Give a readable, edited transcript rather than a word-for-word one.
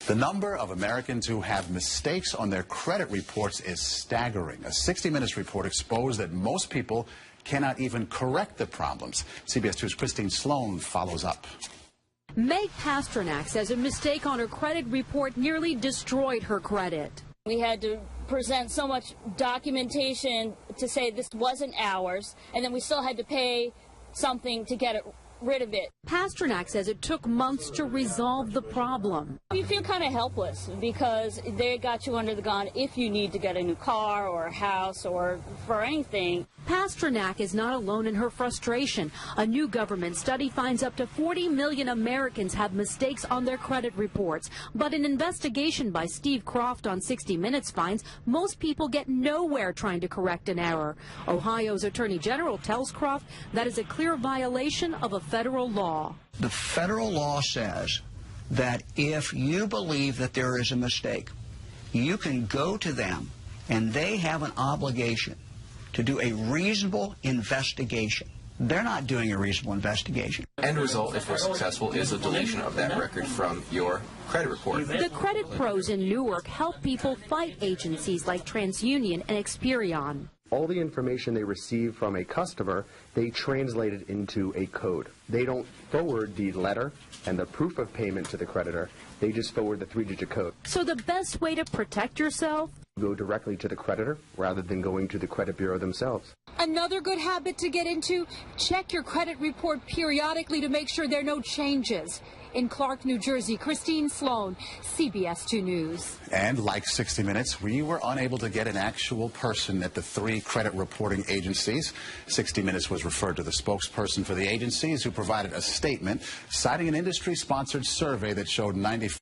The number of Americans who have mistakes on their credit reports is staggering. A 60 Minutes report exposed that most people cannot even correct the problems. CBS 2's Christine Sloan follows up. Meg Pasternak says a mistake on her credit report nearly destroyed her credit. We had to present so much documentation to say this wasn't ours, and then we still had to pay something to get rid of it. Pasternak says it took months to resolve the problem. You feel kind of helpless because they got you under the gun if you need to get a new car or a house or for anything. Pasternak is not alone in her frustration. A new government study finds up to 40 million Americans have mistakes on their credit reports. But an investigation by Steve Croft on 60 Minutes finds most people get nowhere trying to correct an error. Ohio's Attorney General tells Croft that is a clear violation of a federal law. The federal law says that if you believe that there is a mistake, you can go to them and they have an obligation to do a reasonable investigation. They're not doing a reasonable investigation. End result, if we're successful, is a deletion of that record from your credit report. The credit pros in Newark help people fight agencies like TransUnion and Experian. All the information they receive from a customer, they translate it into a code. They don't forward the letter and the proof of payment to the creditor. They just forward the 3-digit code. So the best way to protect yourself? Go directly to the creditor rather than going to the credit bureau themselves. Another good habit to get into, check your credit report periodically to make sure there are no changes. In Clark, New Jersey, Christine Sloan, CBS 2 News. And like 60 Minutes, we were unable to get an actual person at the 3 credit reporting agencies. 60 Minutes was referred to the spokesperson for the agencies, who provided a statement citing an industry-sponsored survey that showed 95